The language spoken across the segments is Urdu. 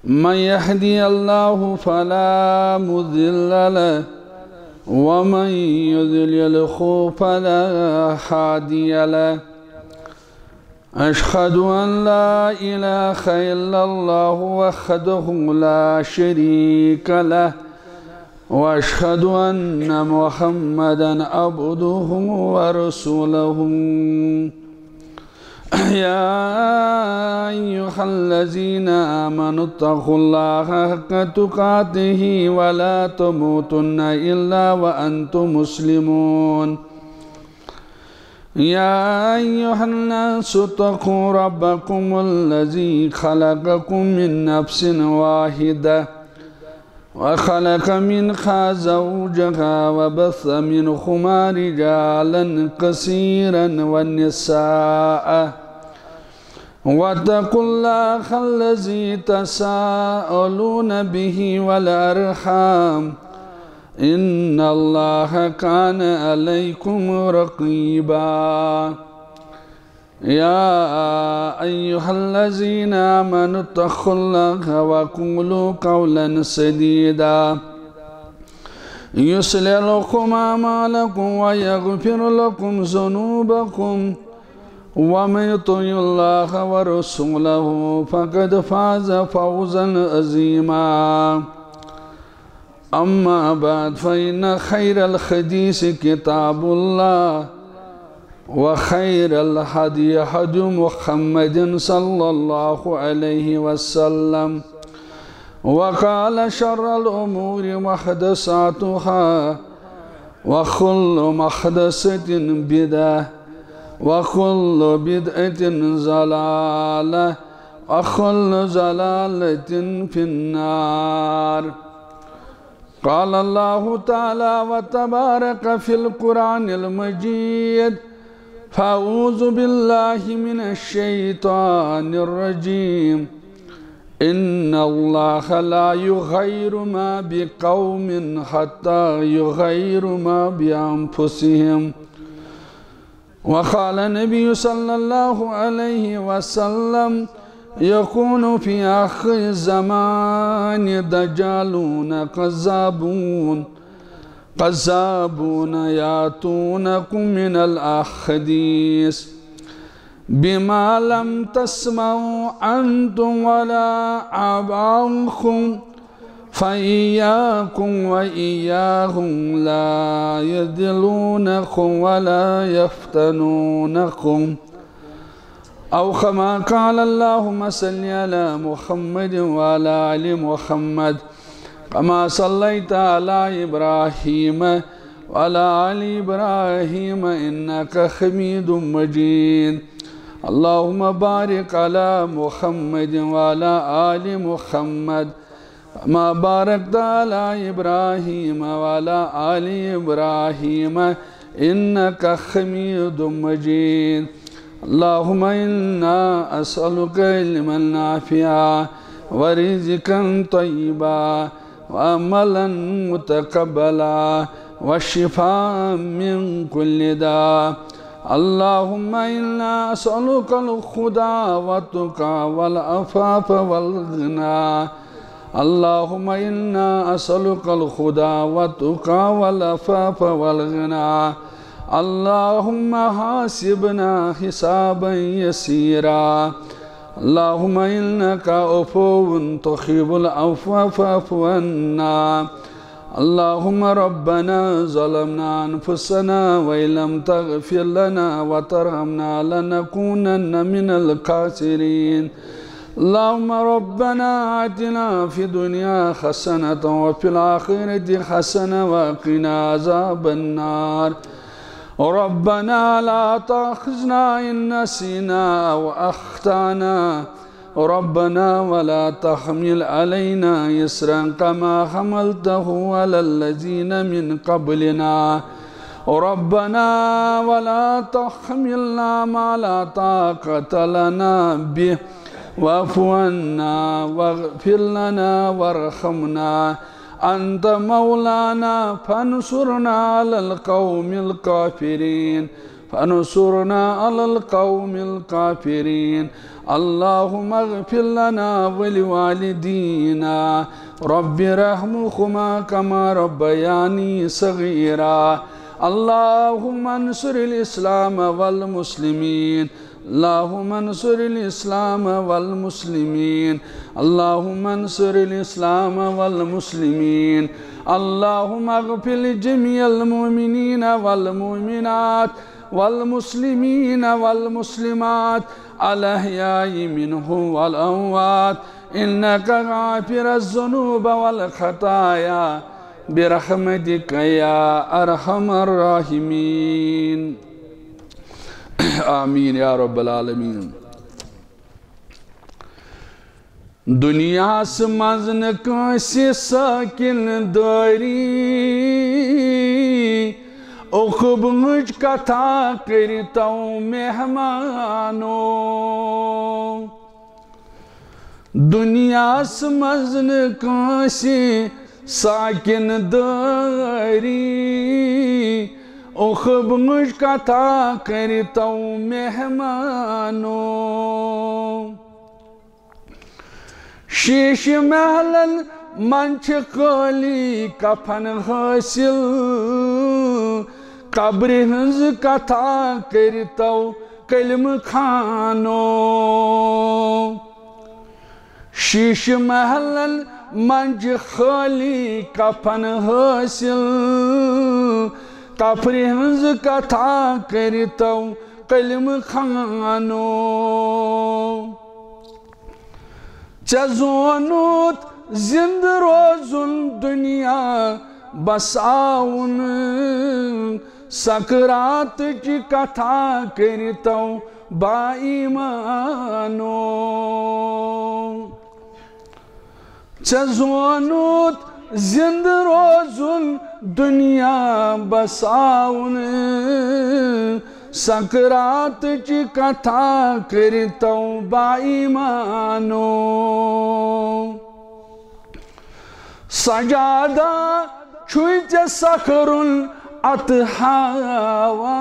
من يهدي الله فلا مضل له ومن يضلله فلا هادي له. أشهد أن لا إله إلا الله وحده لا شريك له وأشهد أن محمدا عبده ورسوله. يا أيها الذين آمنوا اتقوا الله حق تقاته ولا تموتن إلا وأنتم مسلمون. يا أيها الناس اتقوا ربكم الذي خلقكم من نفس واحدة وخلق منها زوجها وبث منهما رجالا كثيرا والنساء واتقوا الله الذي تساءلون به والأرحام إن الله كان عليكم رقيبا. يا أيها الذين آمنوا اتقوا الله وقولوا قولا سديدا يصلح لكم أعمالكم ويغفر لكم ذنوبكم ومن يطع الله ورسوله فقد فاز فوزا عظيما. أما بعد فإن خير الحديث كتاب الله وخير الهدي هدي محمد صلى الله عليه وسلم وقال شر الأمور محدثاتها وكل محدثة بدعة وكل بدعة ضلالة وكل ضلالة في النار. قال الله تعالى وتبارك في القرآن المجيد: فأعوذ بالله من الشيطان الرجيم. إن الله لا يغير ما بقوم حتى يغير ما بأنفسهم. وقال النبي صلى الله عليه وسلم: يكون في آخر الزمان دجالون كذابون يأتونكم من الأحاديث بما لم تسمعوا أنتم ولا آباؤكم فإياكم وإياهم لا يضلونكم ولا يفتنونكم. أو كما قال: اللهم صل على محمد وعلى آل محمد كما صليت على إبراهيم وعلى آل إبراهيم إنك حميد مجيد. اللهم بارك على محمد وعلى آل محمد كما باركت على إبراهيم وعلى آل إبراهيم إنك حميد مجيد. اللهم إنا أسألك علما نافعا ورزقا طيبا وعملا متقبلا والشفاء من كل داء. اللهم إنا أسألك الهدى والتقى والعفاف والغنى. اللهم إنا أسألك الهدى والتقى والعفاف والغنى. اللهم حاسبنا حسابا يسيرا. اللهم إنك عفو تحب العفو فاعف عنا. اللهم ربنا ظلمنا أنفسنا وإن لم تغفر لنا وترحمنا لنكونن من الخاسرين. اللهم ربنا آتنا في الدنيا حسنة وفي الآخرة حسنة وقنا عذاب النار. ربنا لا تأخذنا إن نسينا أو أخطأنا. ربنا ولا تحمل علينا إصرا كما حملته على الذين من قبلنا. ربنا ولا تحملنا ما لا طاقة لنا به واعف عنا واغفر لنا وارحمنا. أنت مولانا فانصرنا على القوم الكافرين. فانصرنا على القوم الكافرين. اللهم اغفر لنا ولوالدينا رب ارحمهما كما ربياني صغيرا. اللهم انصر الإسلام والمسلمين. اللهم انصر الإسلام والمسلمين. اللهم انصر الإسلام والمسلمين. اللهم اغفر لجميع المؤمنين والمؤمنات والمسلمين والمسلمات الأحياء منهم والأموات إنك غافر الذنوب والخطايا برحمتك يا أرحم الراحمين. آمین یا رب العالمین. دنیا سمزن کانسی ساکن داری اخب مجھ کتھا کرتا ہوں مہمانوں. دنیا سمزن کانسی ساکن داری اخب مجھ کتھا کرتا ہوں مہمانوں. شیش محلن منچ خالی کفن حاصل قبر ہنز کتھا کرتا ہوں کلم خانوں. شیش محلن منچ خالی کفن حاصل قبر ہنز کتھا کرتا ہوں کلم خانوں. ژےٚ زونُت زند روزُن دنیا بساوُن سکراتٕچ کتھا کرتو با ایمانو. ژےٚ زونُت زند روزُن دنیا بساوُن سکراتٕچ کتھا کرتو با ایمانو. سجادہ چھُے ژےٚ سکھرُن اتہٕ ہاوان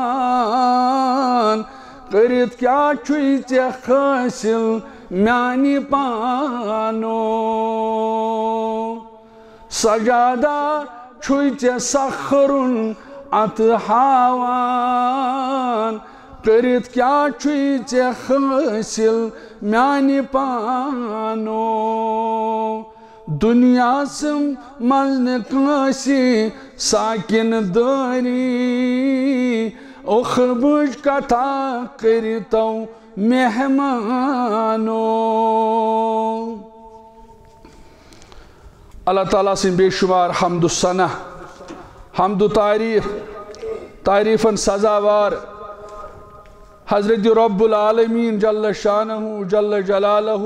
کٔرِتھ کیٛاہ چھُے ژےٚ حٲصِل میانہِ پانو. سجادہ چھُے ژےٚ سکھرُن اتہٕ ہاوان کٔرِتھ کیٛاہ چھُے ژےٚ حٲصِل میانہِ پانو. دُنیاہس منٛز نہٕ کٲنٛسہِ ساکِن دٲری اُخبٕچ کتھا کٔرتو مہمانو. اللہ تعالیٰ سٕنٛدۍ بے شُمار حمد و ثنا حمد و تعریفن سزاوار حضرت رب العالمین جل شانہ جل جلالہ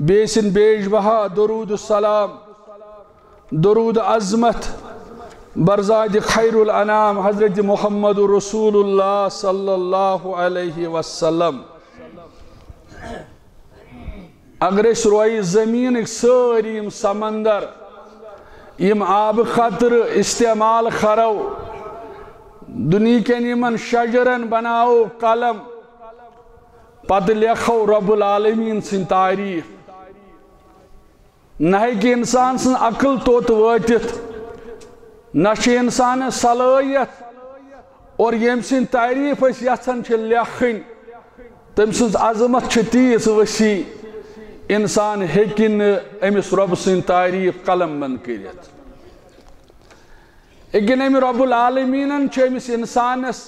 بیسن بیش بہا درود السلام درود عظمت برزاد خیر الانام حضرت محمد رسول اللہ صلی اللہ علیہ وسلم. اگر اس روئی زمین ساری سمندر یم آب خطر استعمال کرو دنیا کین یمن شجرن بناو قلم پتہ لیکھو رب العالمین سن تعریف نہ کہ انسان سن عقل توت واتت نہ انسان صلاحیت اور یم سن تعریف اس یژھان چھ لیکھن تم سن عظمت چھ تیز وسیع انسان ہیکن امس رب سن تعریف قلم بند کرت. لیکن ام رب العالمین چھ امس انسانس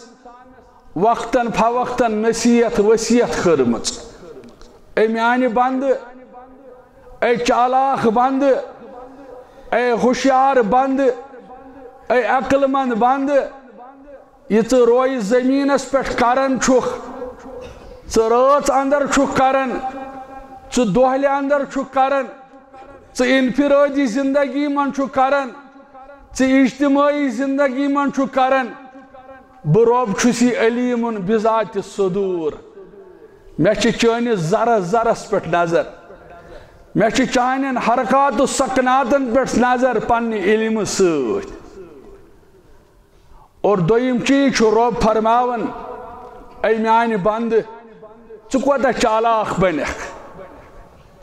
وقتاً فوقتاً نصیحت وصیت کرمت. اے میانہ بند اے چالاک بند اے ہوشیار بند اے عقل مند بند یہ ژٕ روی زمینس پہ کران چھُکھ ژٕ رٲژ اندر چھُکھ کران ژٕ دۄہلہِ اندر چھُکھ کران ژٕ انفرٲدی زندگی من چھُکھ کران ژٕ اجتماعی زندگی من چھُکھ کران بہٕ رۄب چھُسی علیٖمُن بذاتِ صدوٗر. مےٚ چھِ چٲنِس ذرس ذرس پٮ۪ٹھ نظر مےٚ چھِ چانٮ۪ن حرکات و سکناتن پٮ۪ٹھ نظر پننہِ علمہٕ سۭتۍ. اور دوٚیِم چیٖز چھُ رۄب فرماوان اے میانہِ بنٛدٕ ژٕ کوتاہ چالاک بنیکھ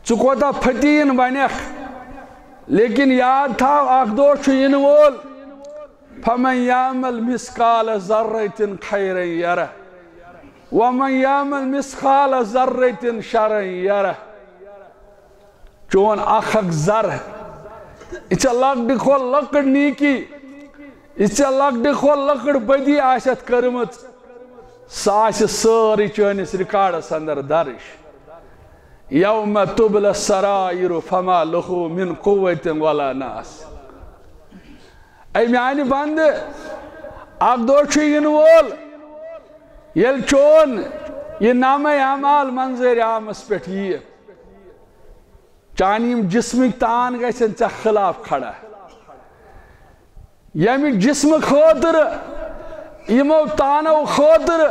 ژٕ کوتاہ فتیٖن بنیکھ لیکن یاد تھاو اکھ دۄہ چھُ یِنہٕ وول فمن یعمل مثقال ذرة خیرا یرہ ومن یعمل مثقال ذرة شرا یرہ چون اکھ ذرٕ یہ چھےٚ لۄکٹہِ کھۄتہٕ لۄکٕٹ نیکی یہ چھےٚ لۄکٹہِ کھۄتہٕ لۄکٕٹ بدی آسٮ۪تھ کٔرمٕژ سۄ آسہِ سٲرٕے چٲنِس رِکاڈس اندر درج یوم تبل السرائر فما له من قوة ولا ناس اے میانہِ بندٕ اکھ دۄہ چھُ یِنہٕ وول ییٚلہِ چون یہ نامے اعمال منظر عامس پٮ۪ٹھ یِیہِ چانہِ یِم جسمٕکۍ تان گژھن ژےٚ خلاف کھڑا ییٚمہِ جسمہٕ خٲطرٕ یِمو تانو خٲطرٕ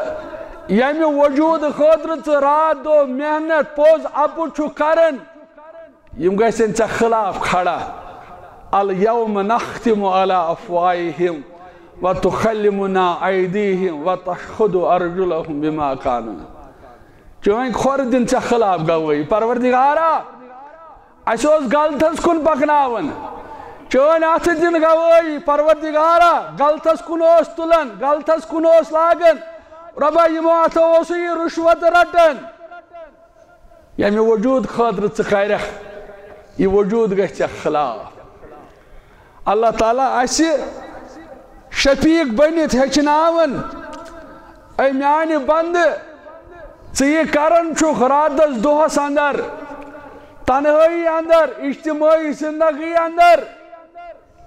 ییٚمہِ وجوٗد خٲطرٕ ژٕ رات دۄہ محنت پوٚز اَپُز چھُکھ کران یِم گژھن ژےٚ خلاف کھڑا الیوم نختم علی افواہہم وتکلمنا ایدیہم وتشہد ارجلہم بما کانوا چٲنۍ کھۄر دِن ژےٚ خلاف گوٲیی پروردگارا اسہِ اوس غلطس کُن پکناوان چٲنۍ اتھٕ دِن گوٲیی پروردگارا غلطس کُن اوس تُلان غلطس کُن اوس لاگان رۄبا یِمو اتھو اوسُے یہِ رُشوت رٹان ییٚمہِ وجوٗد خٲطرٕ ژٕ کرکھ یہِ وجوٗد گژھِ ژےٚ خلاف اللہ تعالیٰ اسہِ شفیق بنِتھ ہیٚچھناوان اے میانہِ بندٕ ژٕ یہِ کران چھُکھ راتس دۄہس اندر تنہٲیی اندر اجتماعی زندگی اندر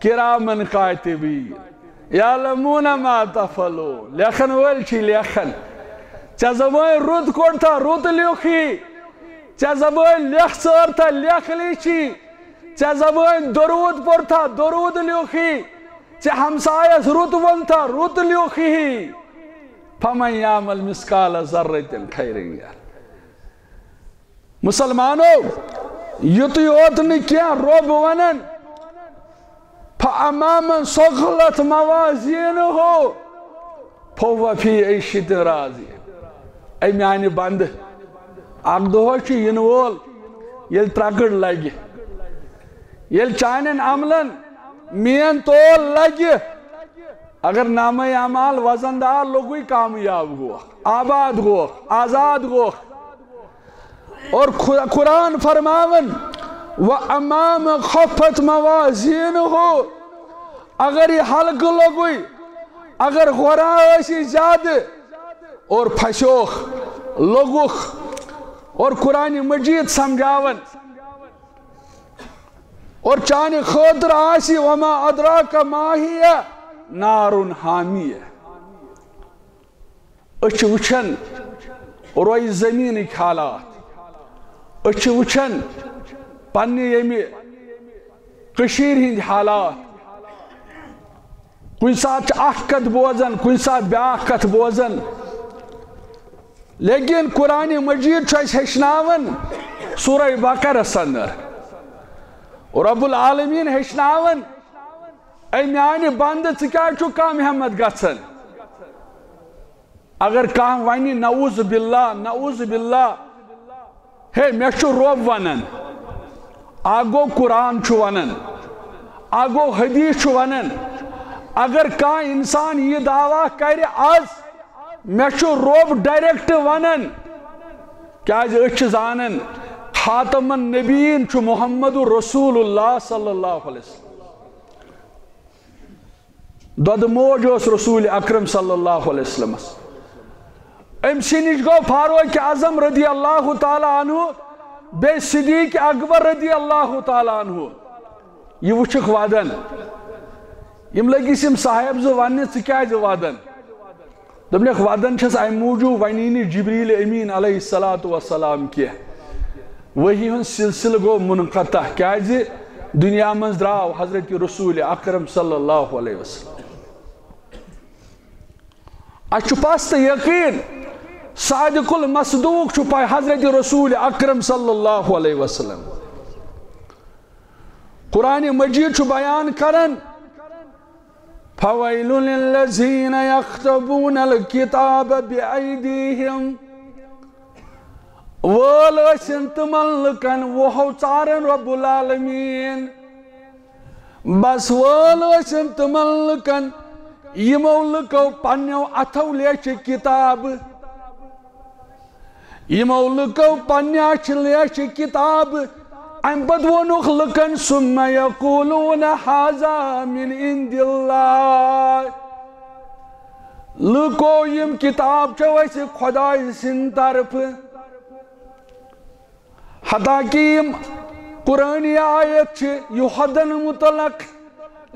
کرامن کاتبین یعلمون ما تفعلون لیکھن وٲلۍ چھِ لیکھان ژےٚ زبٲنۍ رُت کوٚڑتھا رُت لیوٚکھی ژےٚ زبٲنۍ لیکھ ژٲرتھا لیکھ لیٖچھی ژےٚ زبٲنۍ درود پوٚرتھا درود لیوٚکھی ژےٚ ہمسایس رُت ووٚنتھا رُت لیوٚکھی فمن یعمل مثقال ذرة خیرا یرہ مسلمانو یُتُے یوت نہٕ کینٛہہ رۄب ونان فأما من ثقلت موازینہ فهو فی عیشة راضیہ اے میانہِ بندٕ اکھ دۄہ چھُ یِنہٕ وول ییٚلہِ ترکٕر لگہِ ییٚلہِ چانٮ۪ن عملن مین تول لگہِ اگر نامے اعمال وزن دار لوگوٕے کامیاب گوکھ آباد گوکھ آزاد گوکھ اور قرآن فرماون وَأَمَّا مَنْ خَفَّتْ مَوَازِينُهُ اگر یہ ہلکہٕ لوگوٕے اگر غورا ٲسی زیادٕ اور پھسیوکھ لوگُکھ اور قرآن مجید سمجھاون اور چانہِ خٲطرٕ آسہِ وَمَا أَدْرَاكَ مَا هِيَ نَارٌ حَامِيَةٌ أسۍ چھِ وٕچھان رویہِ زٔمیٖنٕکۍ حالات أسۍ چھِ وٕچھان پننہِ ییٚمہِ کٔشیٖرِ ہٕنٛدۍ حالات کُنہِ ساتہٕ چھِ اکھ کتھ بوزان کُنہِ ساتہٕ بیٛاکھ کتھ بوزان لیکن قرآن مجید چھُ اَسہِ ہیٚچھناوان سورہ بقرس اندر رب العالمین ہیٚچھناوان اے میانہِ بندٕ ژٕ کیٛازِ چھُکھ کامہِ گژھان اگر کانٛہہ وَنہِ نعوذ باللہ ہے مےٚ چھُ رۄب ونان اکھ گوٚو قرآن چھُ ونان اکھ گوٚو حدیث چھُ ونان اگر کانٛہہ انسان یہِ دعوا کرِ آز مےٚ چھُ رۄب ڈایریکٹ ونان کیٛازِ أسۍ چھِ زانان خاتم النبیین چھُ محمد رسول اللہ صلی اللہ علیہ وسلم دۄدٕ موج اوس رسول اکرم صلی اللہ علیہ وسلمس أمۍ سٕے نِش گوٚو فاروق اعظم رضی اللہ تعالیٰ عنہ بیٚیہِ صدیق اکبر رضی اللہ تعالیٰ عنہ یہِ وٕچھِکھ ودان یِم لٔگِس یِم صاحب زٕ وننہِ ژٕ کیٛازِ ودان دوٚپنکھ ودان چھَس اَمہِ موٗجوٗب وَنی نہٕ جبریٖل امیٖن علیہ الصلاۃ وسلام کینٛہہ وحی ہُنٛد سلسلہٕ گوٚو منقطع کیٛازِ دُنیا منٛز درٛاو حضرت رسول اکرم صلی اللہ علیہ وسلم اَسہِ چھُ پَس تہٕ یقیٖن صادق المصدوق چھُ پاے حضرت رسول اکرم صلی اللہ علیہ وسلم قرآن مجید چھُ بیان کران فَوَيْلٌ لِلَّذِينَ يَكْتُبُونَ الْكِتَابَ بِأَيْدِيهِمْ وول ٲسِن تِمن لُکن وُہو ژارن رب العالمیٖن بس وول ٲسِن تِمن لُکن یِمو لُکو پننیو اتھو لیچھِ کِتابہٕ یِمو لُکو پننہِ اَتھِ لیچھِ کِتابہٕ اَمہِ پتہٕ ووٚنُکھ لُکن ثُمَّ یقوٗلوٗنَ ہذا مِن عِندِ اللہِ لُکو یِم کِتاب چھَو اَسہِ خۄداے سٕنٛدِ طرفہٕ حتاکہِ یِم قرآنی آیت چھِ یُہدن مُتعلق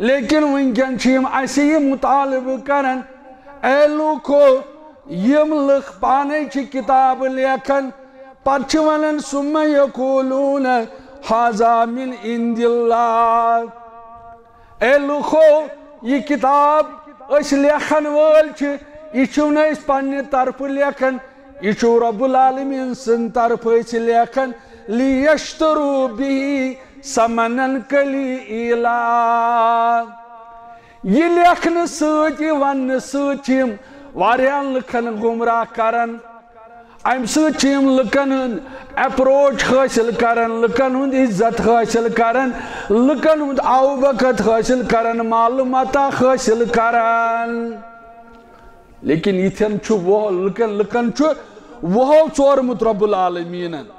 لیکن وٕنکٮ۪ن چھِ یِم اَسہِ یہِ مُطالبہٕ کران اے لوٗکو یِم لُکھ پانے چھِ کِتابہٕ لیکھان پتہٕ چھِ ونان ثُمَّ یقوٗلوٗنَ ہذا مِن عِندِ اللہِ اے لُکھو یہِ کِتاب أسۍ لیکھن وٲلۍ چھِ یہِ چھِو نہٕ أسۍ پننہِ طرفہٕ لیکھان یہِ چھُو رب العالمیٖن سٕنٛدِ طرفہٕ أسۍ لیکھان لیشترو بِہی ثمنن قلیٖلا یہِ لیکھنہٕ سۭتۍ یہِ وننہٕ سۭتۍ چھِ یِم واریاہن لُکن گمراہ کران امہِ سۭتۍ چھِ یِم لُکن ہُنٛد اپروچ حٲصِل کران لُکن ہُنٛد عزت حٲصِل کران لُکن ہُنٛد اوبقت حٲصِل کران معلوٗماتا حٲصِل کران لیکن یِتھٮ۪ن چھُ لُکن چھُ وُہو ژورمُت رب العالمیٖنن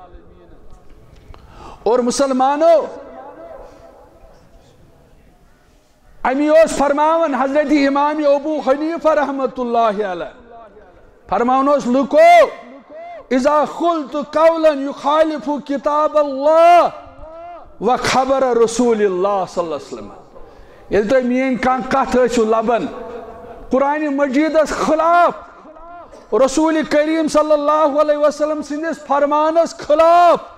اور مسلمانو امی اوس فرماون حضرت امام ابو حنیفہ رحمت اللہ علیہ فرماون اوس لُکو اذا قلت قولا يخالف کتاب اللہ و خبر رسول اللہ صلی اللہ علیہ وسلم ییٚلہِ تُہۍ میٛٲنۍ کانٛہہ کتھ ٲسِو لبان قرآنِ مجیدس خلاف رسول کریم صلی اللہ علیہ وسلم سندس فرمانس خلاف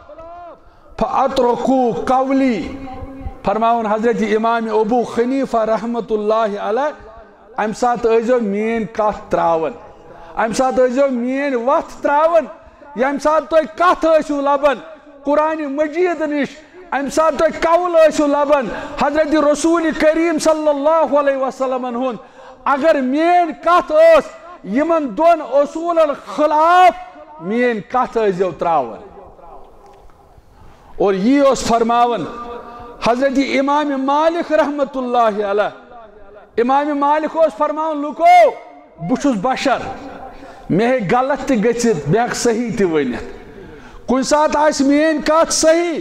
فَأَتْرَكُوا قَوْلِي فرماون حضرت امام ابو حنیفہ رحمت اللہ علیہ امہِ ساتہٕ ٲسۍزیو میٛٲنۍ کتھ تراون امہِ ساتہٕ ٲسۍزیو میٛٲنۍ وتھ تراون ییٚمہِ ساتہٕ تُہۍ کتھ ٲسِو لبان قرآنِ مجید نِش امہِ ساتہٕ تُہۍ قول ٲسِو لبان حضرت رسول کریم صلی اللہ علیہ وسلمن ہُنٛد اگر میٛٲنۍ کتھ ٲس یِمن دۄن اصوٗلن خلاف میٛٲنۍ کتھ ٲسۍزیو تراون اور یی اوس فرماون حضرت امام مالک رحمت اللہ علیہ امام مالک اوس فرماون لُکو بہٕ چھُس بشر مےٚ ہیٚکہِ غلط تہِ گٔژھِتھ بہٕ ہٮ۪کہٕ صحیح تہِ ؤنِتھ کُنہِ ساتہٕ آسہِ میٛٲنۍ کتھ صحیح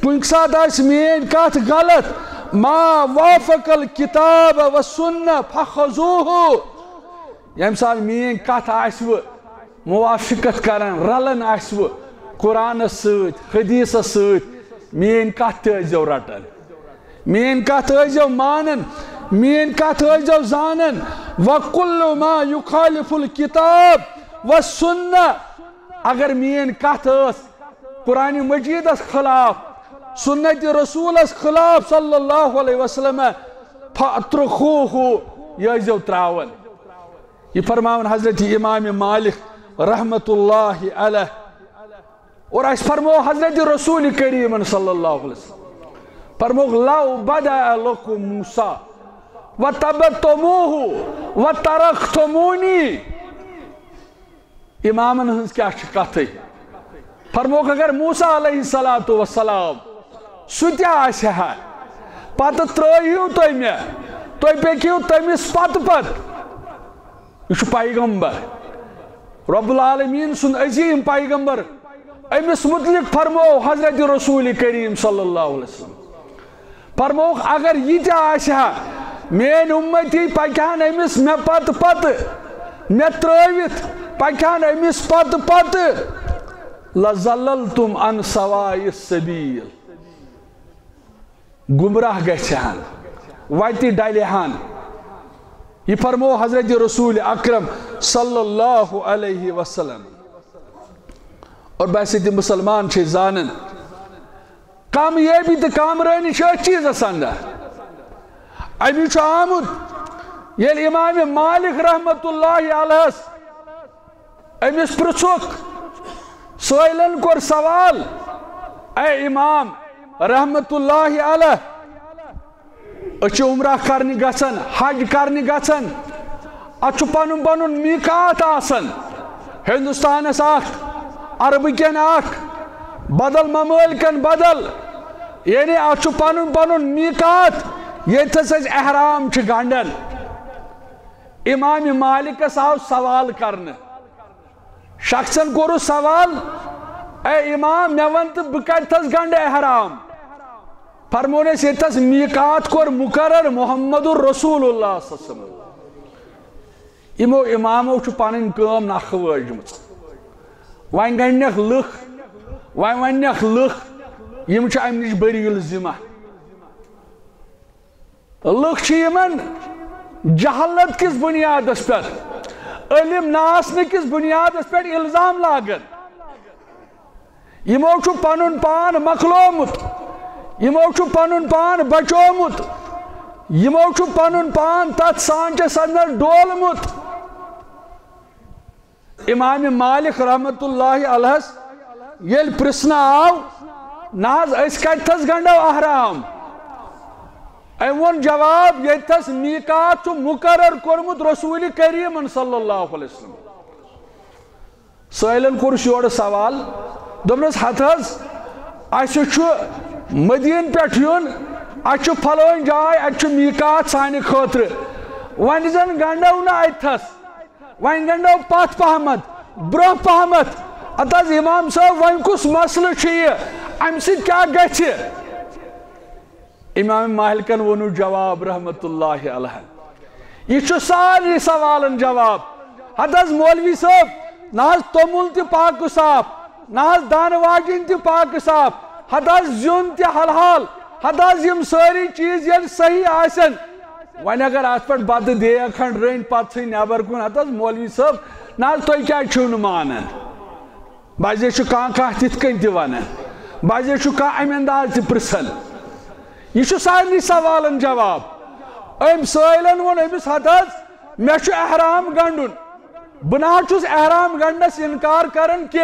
کُنہِ ساتہٕ آسہِ میٛٲنۍ کتھ غلط ما وافق الکتاب و سنہ فخذوہ ییٚمہِ ساتہٕ میٛٲنۍ کتھ آسوٕ موافقت کران رلان آسوٕ قرآنس سۭتۍ حدیثس سۭتۍ میٛٲنۍ کتھ تہِ ٲسۍزیو رٹان میٛٲنۍ کتھ ٲسۍزیو مانان میٛٲنۍ کتھ ٲسۍزیو زانان وَكُلُّ مَا يُخَالِفُ الْكِتاب وَالسُنَّةِ اگر میٛٲنۍ کتھ ٲس قرآنِ مجیدس خلاف سنت رسولس خلاف صلی اللہ علیہ وسلم فَأَتْرُخُوهُ یہِ ٲسۍزیو تراون یہ فرماون حضرت امام مالک رحمت اللہ علیہ اور اس فرمو حضرت رسول کریم صلی اللہ علیہ وسلم فرمو لو بدأ لكم موسیٰ وَتَبَتُّمُوهُ وَتَرَخْتُمُونِي امامن ہنس کیا کتھے فرمو اگر موسیٰ علیہ السلام سُہ تہِ آسہِ ہا پتہٕ ترٲیِو تُہۍ مےٚ تُہۍ پٔکِو تٔمِس پتہٕ یہ چھُ پیغمبر رب العالمین سُنٛد عظیٖم پیغمبر أمِس متعلق فرمو حضرت رسول کریم صلی اللہ علیہ وسلم فرمو اگر یہ تہِ آسہِ ہا میٛٲنۍ اُمتی پکہن أمِس مےٚ پتہٕ مےٚ ترٲوِتھ پکہن أمِس پتہٕ لَظَلَّلْتُمْ عَنْ سَوَاءِ السَّبِيلِ گمراہ گژھہن وتہِ ڈلہن یہ فرمو حضرت رسول اکرم صلی اللہ علیہ وسلم اور بیسے تھی مسلمان چھے زانن کامیابی تھی کامرانی چھے چیز اندر امی چھو آمد یہ امام مالک رحمت اللہ علیہ امیس پرچوک سوئلن کور سوال اے امام رحمت اللہ علیہ اچھے عمرہ کرنی گسن حج کرنی گسن اچھو پنن پنن میقات آسن ہندوستان اس آخ عرب کن بدل ممالکن بدل یعنی اتھ پنن پنن میقات یتس احرام گنڈن امام مالکس آو سوال کرنے شخصن کورو سوال اے امام مے ون تو بہ کتس گنڈ احرام فرمونس یتس میقات کور مقرر محمد رسول اللہ صلی اللہ علیہ وسلم یمو امامو پنن کام نکھ واجمت ون گنڈنک لکھ ون ونک لکھ یم ام نش بریل ذمہ لکھ یمن جہالت کس بنیاد پر علم ناسن کس بنیاد پر الزام لاگن یمو پنن پان مکلومت یمو پنن پان بچومت یمو پنن پان تت سانچس اندر ڈولمت امام مالک رحمت اللہ علیہ یل پرسنا آو ناز اس کتس گنڈو احرام ایون جواب یتس میقات مقرر کورمت رسول کریم صلی اللہ علیہ وسلم سائلن کورس یور سوال دمنس ہتھز اس مدین پہ یون اچھ پھلون جائے اچھ میقات سانہ خاطر ون زن گنڈو نا اتھس ون گنڈو پت پہمت برہ پہمت اتز امام صاحب ون کس مسئلہ یہ ام ست کیا گژھِ امام مالکن ونو جواب رحمت اللہ علیہ یہ ساری سوالن جواب حدث مولوی صاحب ناز تومل تی پاک صاف ناز دان واجن تی پاک صاف حدث زیون تی حلحال حدث یم ساری چیز یل صحیح آسن ون اگر آت پر بد دیا کھنڈ رین پت سی نیبر کن حدث مولوی صاحب ناز توی کیا چھون مانن بازی چھو کان کان تیت کن تی ونن بازی چھو کان امنداز تی پرسن یہ سارے سوالن جواب ام سائلن ون امس حدث مے احرام گنڈن بہ چھس احرام گنڈنس انکار کرن کی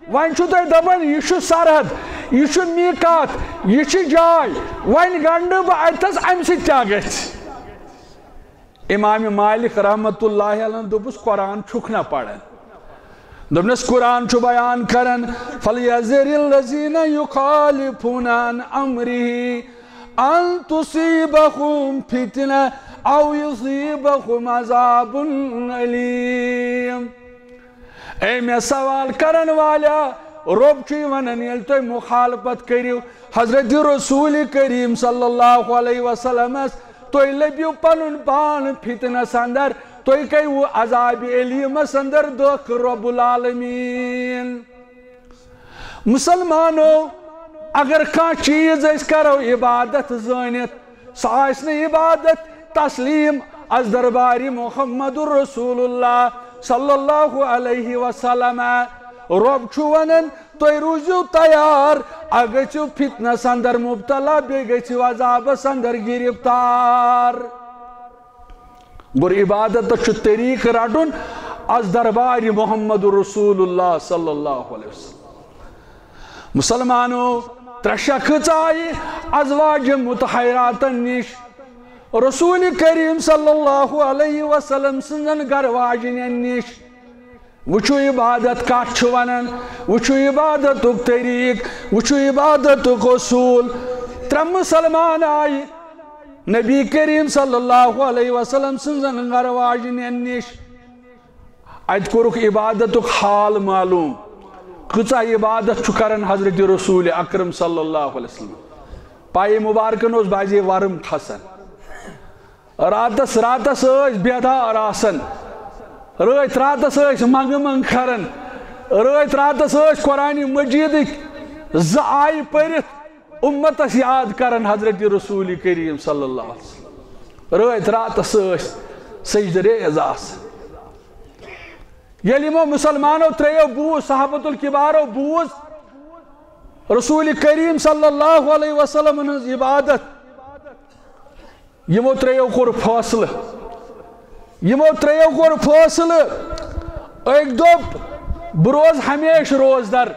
ون تھی دپان یہ سرحد یہ میقات یہ جائے ون گنڈ بہ اتس ام ست کیا گژھِ امام مالک رحمت اللہ علیہ دپس قرآن چھک نہ پران دپنس قرآن بیان کرن فَلْيَحْذَرِ الَّذِينَ يُخَالِفُونَ عَنْ أَمْرِهِ أَن تُصِيبَهُمْ فِتْنَةٌ أَوْ يُصِيبَهُمْ عَذَابٌ أَلِيمٌ اے میں سوال کرن والا رب چی ونن یل تو مخالفت کریو حضرت رسول کریم صلی اللہ علیہ وسلم تو لبیو پنن پان فتنہ سندر تو کئی عذاب علیم سندر دکھ رب العالمین مسلمانو اگر کان چیز اس کرو عبادت زانت سائسن عبادت تسلیم از درباری محمد رسول اللہ صلی اللہ علیہ وسلم رب چھوانن تو روزو تیار اگر چھو فتنہ سندر مبتلا بے گئی عذاب سندر گرفتار گر عبادت چھو طریق رٹن از درباری محمد رسول اللہ صلی اللہ علیہ وسلم مسلمانو ترشخص آئی ازواج متحراتن نش رسول کریم صلی اللہ علیہ وسلم سنن گرواجنین نش وچو عبادت کات چھوانن وچو عبادت طریق وچو عبادت اصول ترم مسلمان آئی نبی کریم صلی اللہ علیہ وسلم سنن گرواجنین نش ات کورک عبادت حال معلوم کچا عبادت چھو کرن حضرت رسول اکرم صلی اللہ علیہ وسلم پائی مبارکن اس بازی ورم کھسن راتس بیدار آسن راتس منگ منگ کرن راتس قرآن مجید آئی پرت امتس یاد کرن حضرت رسول کریم صلی اللہ علیہ وسلم راتس سجد ریز آسن یلی مو مسلمانو تریو بوز صحابت الکبارو بوز رسول کریم صلی اللہ علیہ وسلم عبادت یمو تریو کور فاصل ایک دوب بروز ہمیش روز در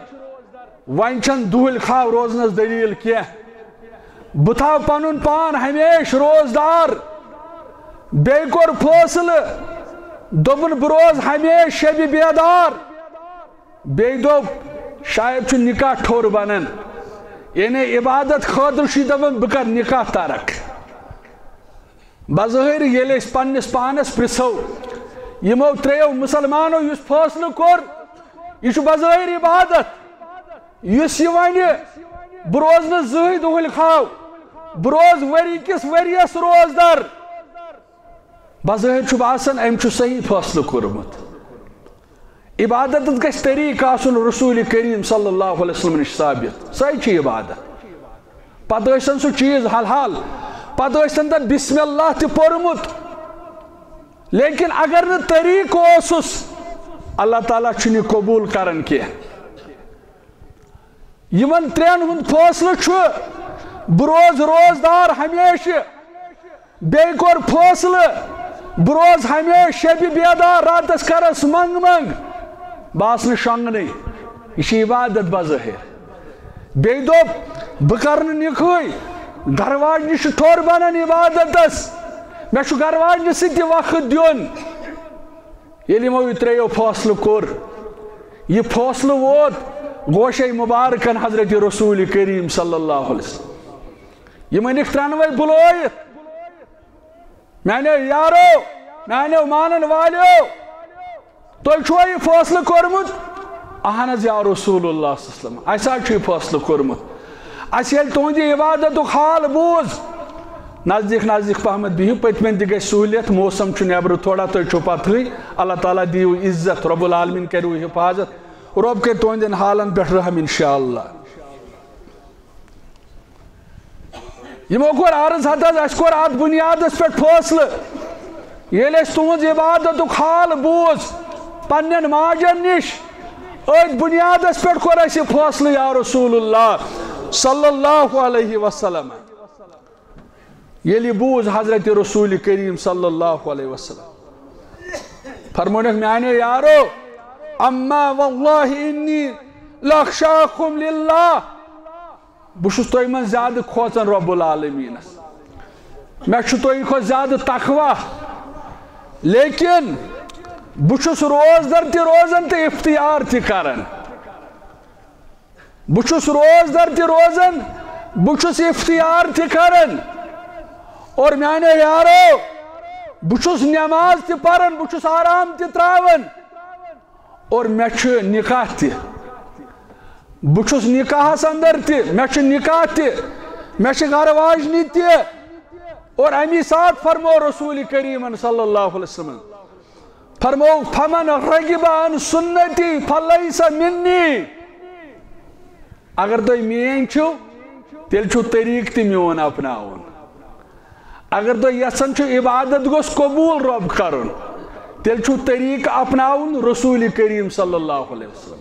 ونچن دول خواہ روزنس دلیل کیا بتاو پنن پان ہمیش روز دار بے کور فاصل دوبن بروز ہمیش شب بیدار بیٚیہِ دوٚپ شاید چھُ نکاح ٹھوٚر بنان یعنی عبادت خٲطرٕ چھُ دپان بہٕ کر نکاح ترک بظٲہِر ییٚلہِ أسۍ پننِس پانس پرژھو یِمو ترٛیٚیو مُسلمانو یُس فٲصلہٕ کوٚر یہِ چھُ بظٲہِر عبادت یُس یہِ وَنہِ بہٕ روزٕ نہٕ زٕہٕنۍ دۄہلہِ کھاو بہٕ روزٕ ؤری کِس ؤرِیَس روزدر بظٲہِر چھُ باسان أمۍ چھُ صحیح فٲصلہٕ کوٚرمُت عبادت گژھِ طریٖقہٕ آسُن رسوٗلِ کریم صلی اللہ علیہ وسلم نِش ثابت سۄے چھِ عبادت پتہٕ ٲسِن سُہ چیٖز حلال پتہٕ ٲسِن تتھ بسم اللہ تہِ پوٚرمُت لیکن اگر نہٕ طریٖقہٕ اوسُس اللہ تعالیٰ چھُنہٕ یہِ قبوٗل کران کینٛہہ یِمن ترٛٮ۪ن ہُنٛد فٲصلہٕ چھُ بہٕ روزٕ روزدار ہمیشہِ بیٚیہِ کوٚر فٲصلہٕ بہٕ روزٕ ہمیشہِ شبہِ بیدار راتس کرس منٛگ منٛگ بہٕ آسہٕ نہٕ شۄنٛگنٕے یہِ چھِ عبادت بظٲہِر بیٚیہِ دوٚپ بہٕ کرٕ نہٕ نِکہٕے گرٕواجنہِ چھُ ٹھوٚر بنان عبادتس مےٚ چھُ گرٕواجنہِ سۭتۍ تہِ وقت دیُن ییٚلہِ یِمو یہِ ترٛیٚیو فٲصلہٕ کوٚر یہِ فٲصلہٕ ووت گوشے مبارکن حضرت رسول کریم صلی اللہ علیہ وسلم یہ انکھ ترنوے بلویت میانیو یارو میانیو مانن والیو تُہۍ چھُوا یہ فٲصلہٕ کوٚرمُت اہن حظ یا رسول اللہ صلی اللہ علیہ وسلم اسہِ حظ چھُ یہِ فٲصلہٕ کوٚرمُت اسہِ ییٚلہِ تُہنٛدِ عبادتُک حال بوٗز نزدیٖک نزدیٖک پہمتھ بِہِو پٔتمٮ۪ن تہِ گژھِ سہوٗلیت موسم چھُ نٮ۪برٕ تھوڑا تُہۍ چھُو پتہٕے اللہ تعالیٰ دِیِو عزت رب العالمیٖن کٔرِو حفاظت رب کر تُہنٛدٮ۪ن حالن پٮ۪ٹھ رحم انشاءاللہ یِمو کوٚر عرض حد حظ اسہِ کوٚر اتھ بُنیادس پٮ۪ٹھ فٲصلہٕ ییٚلہِ اسہِ تُہنٛز عبادتُک حال بوٗز پننٮ۪ن ماجن نِش أتھۍ بُنیادس پٮ۪ٹھ کوٚر اسہِ یہِ فٲصلہٕ یا رسول اللہ صلی اللہ علیہ وسلم ییٚلہِ یہِ بوٗز حضرت رسول کریم صلی اللہ علیہ وسلم فرمونکھ میانیو یارو اما واللہ انی لاخشاکم للہ بہٕ چھُس تۄہہِ منٛز زیادٕ کھوژان رب العالمیٖنس مےٚ چھُ تۄہہِ کھۄتہٕ زیادٕ تقوا لیکن بہٕ چھُس روزدر تہِ روزان تہٕ افتیار تہِ کران بہٕ چھُس روزدر تہِ روزان بہٕ چھُس افتیار تہِ کران اور میانیو یارو بہٕ چھُس نٮ۪ماز تہِ پران بہٕ چھُس آرام تہِ تراوان اور مےٚ چھُ نکاح تہِ بہٕ چھُس نکاحس اندر تہِ مےٚ چھُ نکاح تہِ مےٚ چھِ گرٕ واجنہِ تہِ اور امی ساتھ فرمو رسول کریمن صلی اللہ علیہ وسلم فرمو فمن رغب عن سنتی فلیس منی اگر تُہۍ میٲنۍ چھِو تیٚلہِ چھُ طریٖقہٕ تہِ میون اپناوُن اگر تُہۍ یژھان چھِو عبادت گوٚژھ قبوٗل رب کرُن تیٚلہِ چھُ طریٖقہٕ اپناوُن رسول کریم صلی اللہ علیہ وسلم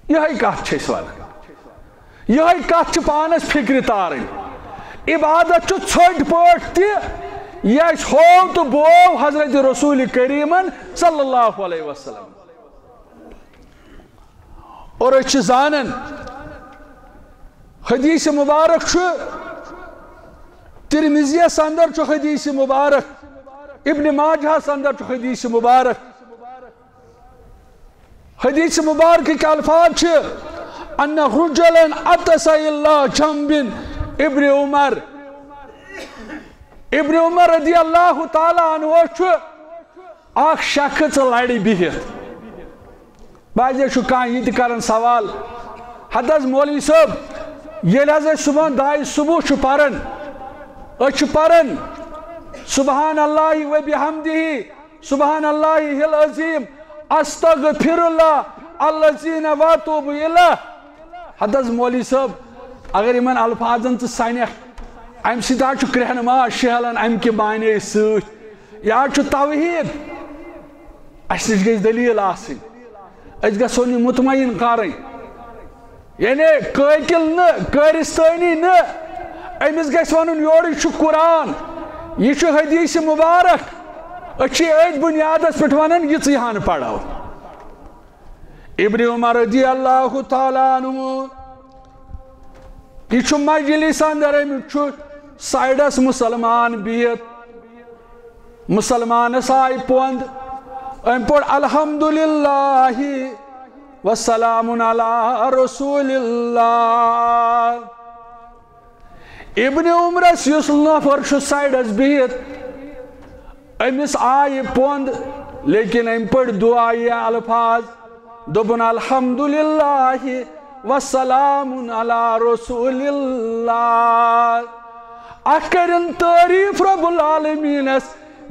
یِہے کتھ چھِ أسۍ ونان یِہے کتھ چھِ پانس فکرِ تارٕنۍ عبادت چھُ ژھٔٹۍ پٲٹھۍ تہِ یہِ اسہِ ہوو تہٕ بوو حضرت رسول کریمن صلی اللہ علیہ وسلم اور أسۍ چھِ زانان حدیث مبارک چھُ ترمذیس اندر چھُ حدیث مبارک ابن ماجہس اندر چھُ حدیث مبارک حدیث مبارک الفاظ چھِ ان رجلا عطس الى جنب ابن عمر رضی اللہ تعالیٰ عنہ چھُ اکھ شخص لڑِ بِہِتھ بعضے چھُ کانٛہہ یہِ تہِ کران سوال حد حظ مولوی صٲب ییٚلہِ حظ أسۍ صبحن دعاے صبح چھُ پران أسۍ چھِ پران سبحان اللہ و بحمدہ سبحان اللہ العظیم استغفر اللہ الذین واتوب الیہ حد حظ مولوی صٲب اگر یِمن الفاظن ژٕ سنکھ امہِ سۭتۍ حظ چھُ کرٛہنہٕ ماز شہلان امہِ کہِ معنے سۭتۍ یہِ حظ چھُ توحیٖد اسہِ نِش گژھِ دلیٖل آسٕنۍ أسۍ گژھو نہٕ مطمعین کرٕنۍ یعنی قٲتِل نہٕ کٲرِستٲنی نہٕ أمِس گژھِ وَنُن یورٕ یہِ چھُ قرآن یہِ چھُ حدیث مبارک أسۍ چھِ أتھۍ بُنیادس پٮ۪ٹھ ونان یِژٕے ہن پرو ابن عمر رضی اللہ تعالیٰ عنہ یہ چھُ مجلس اندر امیُک چھُ سایڈس مسلمان بِہِتھ مسلمانس آیہِ پوند أمۍ پوٚر الحمدُللہ والسلام على رسول الله. ابن عمرس یس نفر سائڈس بہت امس آئی پوند لیکن ام پڑ دعائی الفاظ دبن الحمدللہ والسلام علی رسول اللہ. اکرن تعریف رب العالمین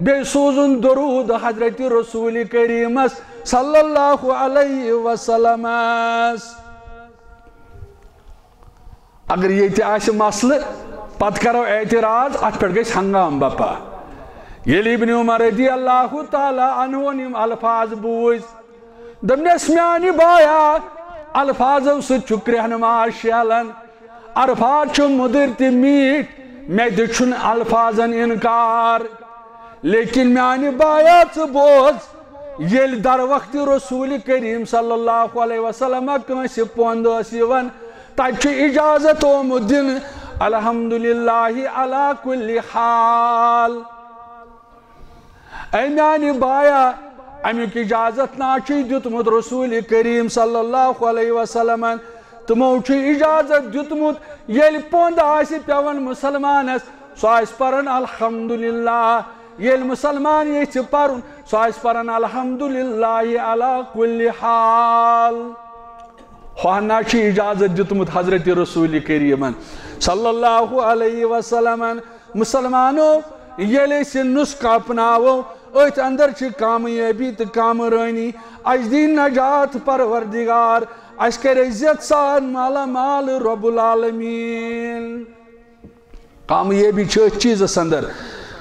بے سوزن درود حضرت رسول کریم صلی اللہ علیہ وسلم. اگر یہ آس مسئلہ پت کرو اعتراض ات پہ گھس ہنگام بپا. یل ابن عمر رضی اللہ تعالی عنہ نم الفاظ بوز دمنس میانی بایا الفاظو سچ رہنما شیلن. عرفات مدر تی میٹ میں دچھن الفاظن انکار لیکن میانی بایا بوز یل در وقت رسول کریم صلی اللہ علیہ وسلم کنس پوند یوان تچ اجازت دن الحمدللہ علی کل حال. اے میانی بایا امیک اجازت ناچی دیتمت رسول کریم صلی اللہ علیہ وسلم تمو اجازت دیتمت یل پوند آسی پیون مسلمانس سو آس پرن الحمدللہ. یل مسلمان یہ پرن سو آس پرن الحمدللہ علی کل حال. خواہنا چی اجازت دیتمت حضرت رسول کریم صلی اللہ علیہ وسلم. مسلمانو یل سے نسخہ اپناو ات اندر چھ کامیابی تو کامرانی. اج دی نجات پروردگار اس کر عزت سان مالا مال رب العالمین. کامیابی چھ اس چیزس اندر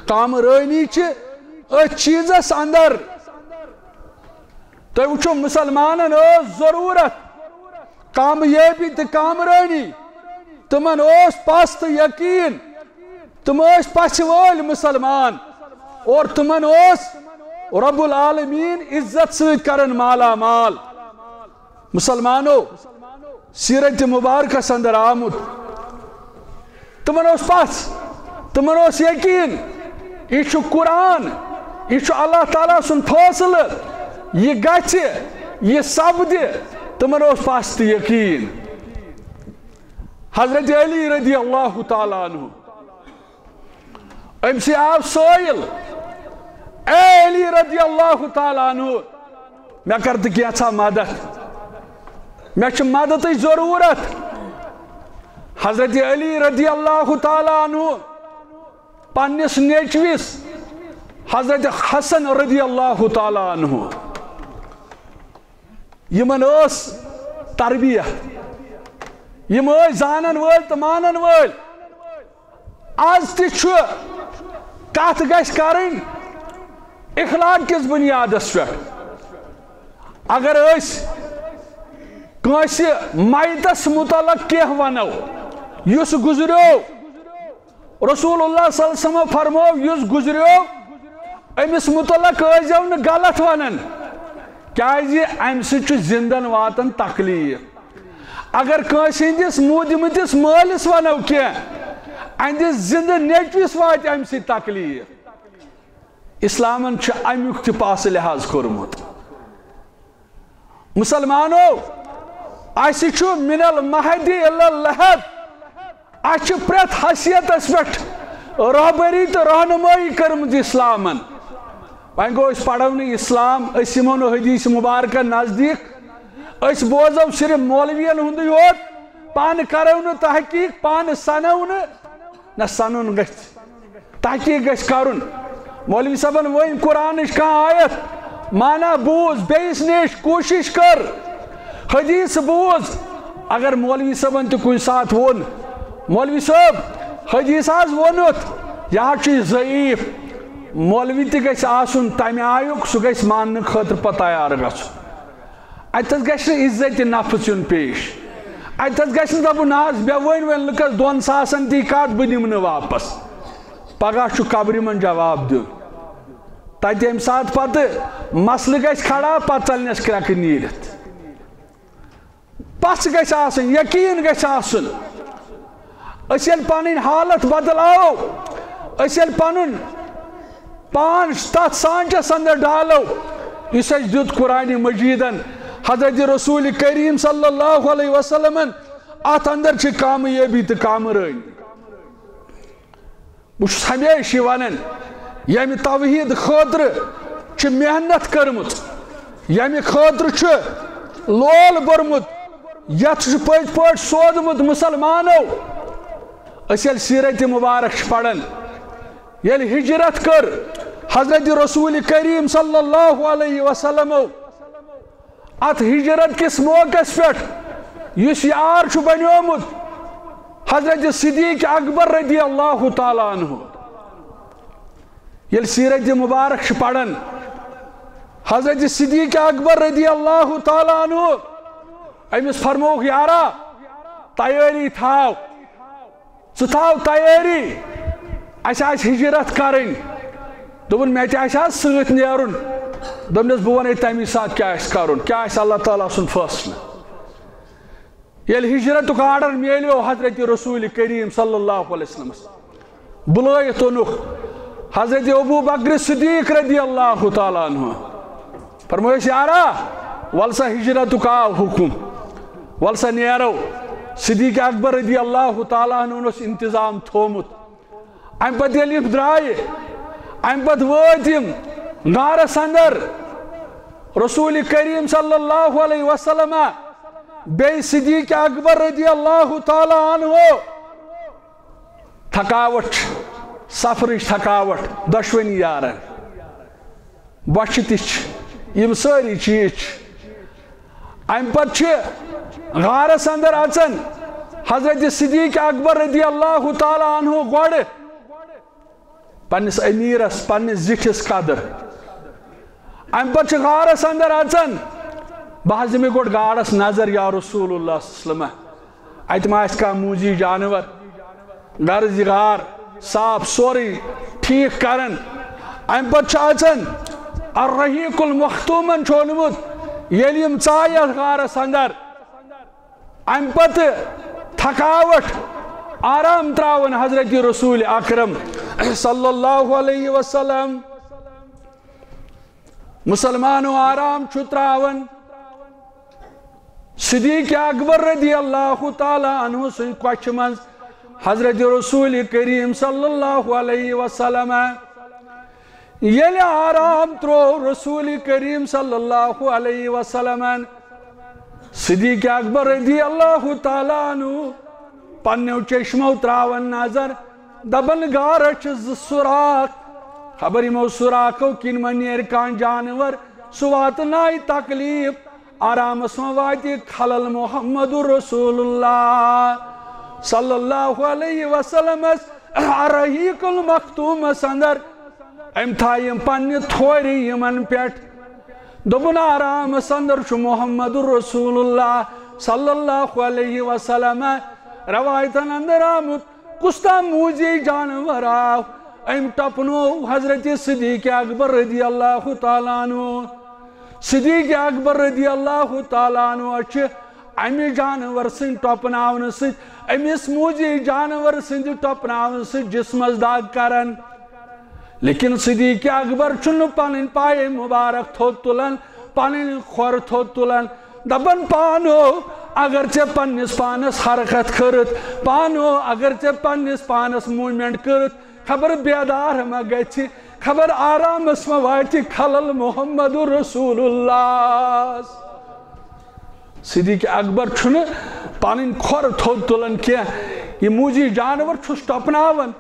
کامرانی چھ اس چیزس اندر. تو وچھو مسلمانن ضرورت کامیابی تو کامرانی. تمن پست یقین تم پچھ وول مسلمان اور تمن رب العالمین عزت ست کرن مالا مال. مسلمانو سیرت مبارکس اندر آمد تمن پس تمن یقین یہ قرآن یہ اللہ تعالیٰ سن فیصلہ یہ گھ یہ سپد تمن پس تو یقین. حضرت علی رضی اللہ تعالیٰ عنہ ام سے آو سوئل اے علی رضی اللہ تعالیٰ عنہ میں کرتے کیا تھا مدد میں چھ مدد ضرورت. حضرت علی رضی اللہ تعالیٰ عنہ پنس نیچویس حضرت حسن رضی اللہ تعالیٰ عنہ یمن تربیت یم زانن ول تو مانن ول. آز تہ کت گژھِ کرٕنۍ اخلاق کس بنیادس پہ. اگر کٲنٛسہِ میتس متعلق کینٛہہ ونو یس گزریو رسول اللہ صلی اللہ علیہ وسلم فرمو یس گزریو امس متعلق ٲسۍزیو نہٕ غلط ونان کیازِ امہِ سۭتۍ چھُ زندن واتان تکلیف. اگر کٲنٛسہِ ہٕنٛدِس موٗدمٕتِس مٲلِس ونو کینٛہہ اہندس زندہ نیچوِس واتہِ امہِ سۭتۍ تکلیف. اسلامن چھُ امیُک تہِ پاسہٕ لحاظ کوٚرمُت. مسلمانو اسہِ چھُ من المہدِ الی اللحد اسہِ چھِ پرٛٮ۪تھ حیثیتس پٮ۪ٹھ رہبری تہٕ رہنمٲیی کٔرمٕژ اسلامن. وۄنۍ گوٚو أسۍ پرو نہٕ اسلام أسۍ یِمو نہٕ حدیث مبارکن نزدیٖک أسۍ بوزو صرف مولوین ہُنٛدُے یوت پانہٕ کرو نہٕ تحقیٖق پانہٕ سنو نہ سنُن گژھِ تحقیٖق گژھِ کرُن. مولوی صٲبن ؤنۍ قرآنٕچ کانٛہہ آیت مانا بوز بیٚیِس نِش کوٗشِش کر حدیث بوز. اگر مولوی صٲبن تہِ کُنہِ ساتہٕ ووٚن مولوی صٲب حدیث حظ ووٚنُتھ یہِ حظ چھُ ضعیٖف مولوی تہِ گژھِ آسُن تمہِ آیُک سُہ گژھِ ماننہٕ خٲطرٕ پتہٕ تیار گژھُن. اتٮ۪تھ گژھِ نہٕ عزت نفس یُن پیش. اتٮ۪تھ گژھِ نہٕ دپُن نہ حظ مےٚ ؤنۍ وۄنۍ لُکس 2 ساسن دی کتھ بہٕ نِمہٕ نہٕ واپس. پگاہ چھُ قبرِ منٛز جواب دیُن. تتہِ ییٚمہِ ساتہٕ پتہٕ مسلہٕ گژھِ کھڑا پتہٕ ژلنس کرٛٮ۪کہٕ نیٖرِتھ. پژھ گژھِ آسٕنۍ یقیٖن گژھِ آسُن. أسۍ ییٚلہِ پنٕنۍ حالت بدلاو أسۍ ییٚلہِ پنُن پان تتھ سانچس اندر ڈالو یُس اَسہِ دیُت قرآنِ مجیٖدن حضرت رسول کریم صلی اللہ علیہ وسلم ات اندر چھ کامیابی تو کامرانی بہت ہمیشہ ونان یم توحید خاطر چھ محنت کرمت یم خاطر چھ لول برمت یت پت پٹ سودمت مسلمانو اس یل سیرت مبارک پڑھن یل ہجرت کر حضرت رسول کریم صلی اللہ علیہ وسلم ات ہجرت کس موقع پہ اس یار بنیومت حضرت صدیق اکبر رضی اللہ تعالیٰ عنہ یل سیرت مبارک پڑھن حضرت صدیق اکبر رضی اللہ تعالیٰ عنہ امس فرموک یارا تیاری تھاو ثاو تیاری اسہ ہجرت کریں دپن مے تہ ست نیرن دپنس بہ ون تمی سات کیا کرن کیا اللہ تعالیٰ سن فیصلہ یل ہجرت آرڈر میلیو حضرت رسول کریم صلی اللہ علیہ وسلم بلائت اونک حضرت ابو بکر صدیق رضی اللہ تعالیٰ عنہ فرمویس یارا ولسا ہجرت آو حکم ولسا نیرو صدیق اکبر رضی اللہ تعالیٰ عنہ انتظام تھومت ام پتہ یل درائے ام پتہ واتم غارس اندر رسول کریم صلی اللہ علیہ وسلم بی صدیق اکبر رضی اللہ تعالیٰ عنہ تھکاوٹ سفرچ تھکاوٹ دشونی یارن بچہ تم ساری چیز ام پتہ غارس اندر اچن حضرت صدیق اکبر رضی اللہ تعالیٰ عنہ گوڑ پنس امیرس پنس زٹھس قدر ام پتہ غارس اندر اچن بہ دمے گوڑ گاڑس نظر یا رسول اللہ صلی اللہ علیہ وسلم اتم آس کا موجی جانور غرض غار صاف سوری ٹھیک کرن ام پتہ اچن الرحیق المختومن چھونمت یلیم ژایت غارس اندر ام پتہ تھکاوٹ آرام تراون حضرت رسول اکرم صلی اللہ علیہ وسلم مسلمانو آرام چھ تراون صدیق اکبر رضی اللہ تعالیٰ عنہ سن کوچھ من حضرت رسول کریم صلی اللہ علیہ وسلم یل آرام ترو رسول کریم صلی اللہ علیہ وسلم صدیق اکبر رضی اللہ تعالیٰ عنہ پنیو چشمو تراون نظر دبن گارچ سراخ خبر یمو سراخو کن من نیر کان جانور سوات نائی تکلیف آرام سمواتی خلل محمد رسول اللہ صلی اللہ علیہ وسلم الرحیق المختوم اندر ام تھایم پنی تھوری یمن پیٹ دبن آرام اندر چھ محمد رسول اللہ صلی اللہ علیہ وسلم روایتن اندر آمد کستا موجی جانور آو ام ٹپنو حضرت صدیق اکبر رضی اللہ تعالیٰ عنہ صدیق اکبر رضی اللہ تعالیٰ عنہ چھ امی جانور سن ٹپناون ست امس موجی جانور سن ٹپناون ست جسمس داغ کرن لیکن صدیق اکبر چھن پنن پائے مبارک تھوت تلن پنن خور تھوت تلن دبن پانو اگرچہ پنس پانس حرکت کرت پانو اگرچہ پنس پانس موومنٹ کرت خبر بیدار ما گئی خبر آرام اسم واتی خلل محمد رسول اللہ صدیق اکبر چھن پانین کھور تھوت تلن کیا یہ موجی جانور چھس ٹپناون